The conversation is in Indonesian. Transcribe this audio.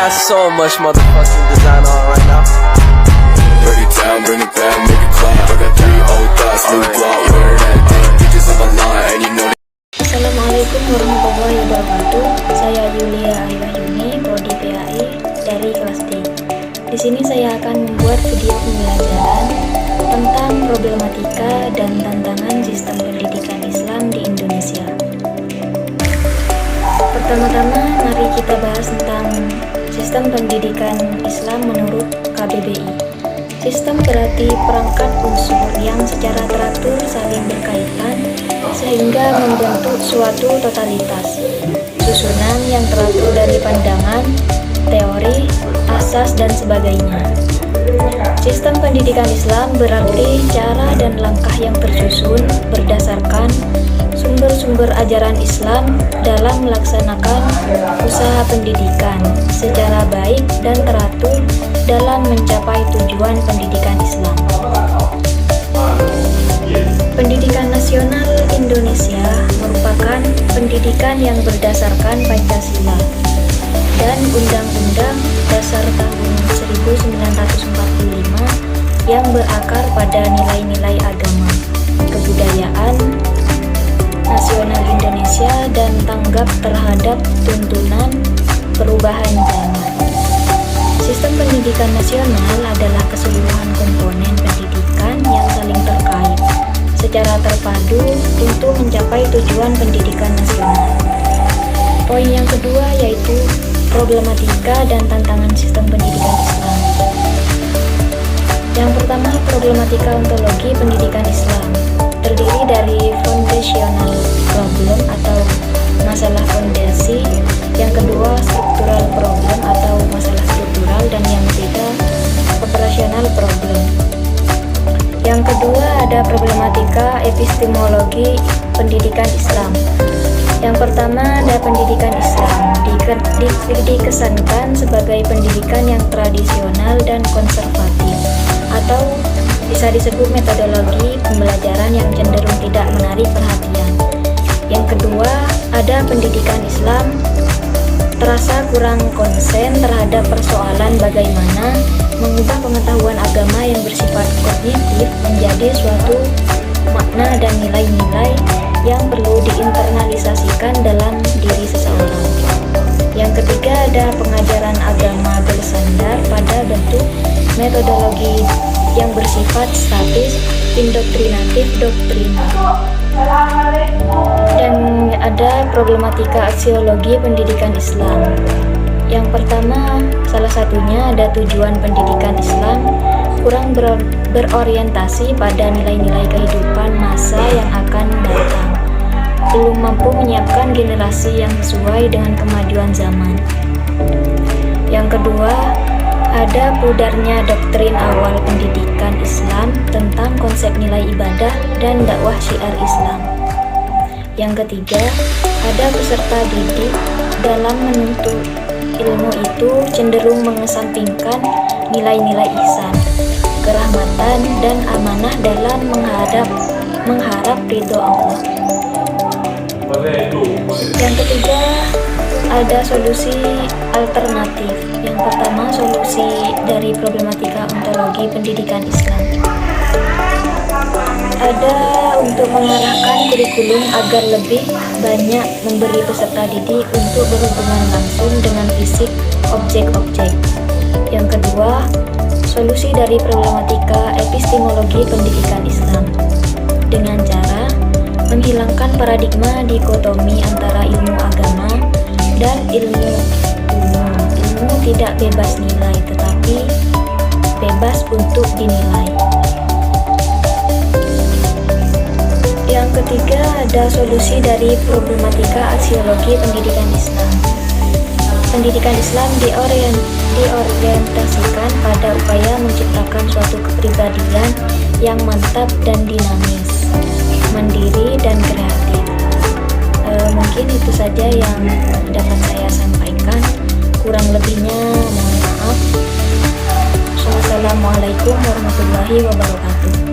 got so much motherfucking design on right now. Break it down, bring it back, make it clap. I got 3 old thoughts, new block, where that dick, bitches on my line, and you know. Assalamualaikum warahmatullahi wabarakatuh. Saya Yulia Aywahyuni, Prodi PAI dari kelas D. Di sini saya akan membuat video pembelajaran tentang problematika dan tantangan sistem pendidikan Islam di Indonesia. Pertama-tama, mari kita bahas tentang sistem pendidikan Islam menurut KBBI. Sistem berarti perangkat unsur yang secara teratur saling berkaitan sehingga membentuk suatu totalitas. Susunan yang teratur dari pandangan, teori, asas, dan sebagainya. Sistem pendidikan Islam berarti cara dan langkah yang tersusun berdasarkan sumber-sumber ajaran Islam dalam melaksanakan usaha pendidikan secara baik dan teratur dalam mencapai tujuan pendidikan Islam. Pendidikan nasional Indonesia merupakan pendidikan yang berdasarkan Pancasila dan Undang-Undang Dasar tahun 1945 yang berakar pada nilai-nilai agama, kebudayaan nasional Indonesia dan tanggap terhadap tuntunan perubahan zaman. Sistem pendidikan nasional adalah keseluruhan komponen pendidikan yang saling terkait secara terpadu untuk mencapai tujuan pendidikan nasional. Poin yang kedua yaitu problematika dan tantangan sistem pendidikan Islam. Yang pertama, problematika ontologi pendidikan Islam terdiri dari foundational problem atau masalah fondasi, yang kedua struktural problem atau masalah struktural, dan yang ketiga operational problem. Yang kedua ada problematika epistemologi pendidikan Islam. Yang pertama ada pendidikan Islam dikesankan sebagai pendidikan yang tradisional dan konservatif, atau bisa disebut metodologi pembelajaran yang cenderung tidak menarik perhatian. Yang kedua ada pendidikan Islam terasa kurang konsen terhadap persoalan bagaimana mengubah pengetahuan agama yang bersifat kognitif menjadi suatu makna dan nilai-nilai yang perlu diinternalisasikan dalam diri seseorang. Yang ketiga ada pengajaran agama bersandar pada bentuk metodologi yang bersifat statis, indoktrinatif, doktriner. Dan ada problematika aksiologi pendidikan Islam. Yang pertama, salah satunya ada tujuan pendidikan Islam kurang berorientasi pada nilai-nilai kehidupan masa yang akan datang, belum mampu menyiapkan generasi yang sesuai dengan kemajuan zaman. Yang kedua, ada pudarnya doktrin awal pendidikan Islam tentang konsep nilai ibadah dan dakwah syiar Islam. Yang ketiga, ada peserta didik dalam menuntut ilmu itu cenderung mengesampingkan nilai-nilai ihsan, kerahmatan, dan amanah dalam mengharap ridho Allah. Yang ketiga, ada solusi alternatif. Yang pertama, solusi dari problematika ontologi pendidikan Islam ada untuk mengarahkan kurikulum agar lebih banyak memberi peserta didik untuk berhubungan langsung dengan fisik objek-objek. Yang kedua, solusi dari problematika epistemologi pendidikan Islam dengan cara menghilangkan paradigma dikotomi antara ilmu agama dan ilmu umum. Ilmu tidak bebas nilai, tetapi bebas untuk dinilai. Yang ketiga ada solusi dari problematika aksiologi pendidikan Islam. Pendidikan Islam diorientasikan pada upaya menciptakan suatu kepribadian yang mantap dan dinamis, mandiri dan kreatif. Mungkin itu saja yang dapat saya sampaikan. Kurang lebihnya mohon maaf. Wassalamualaikum warahmatullahi wabarakatuh.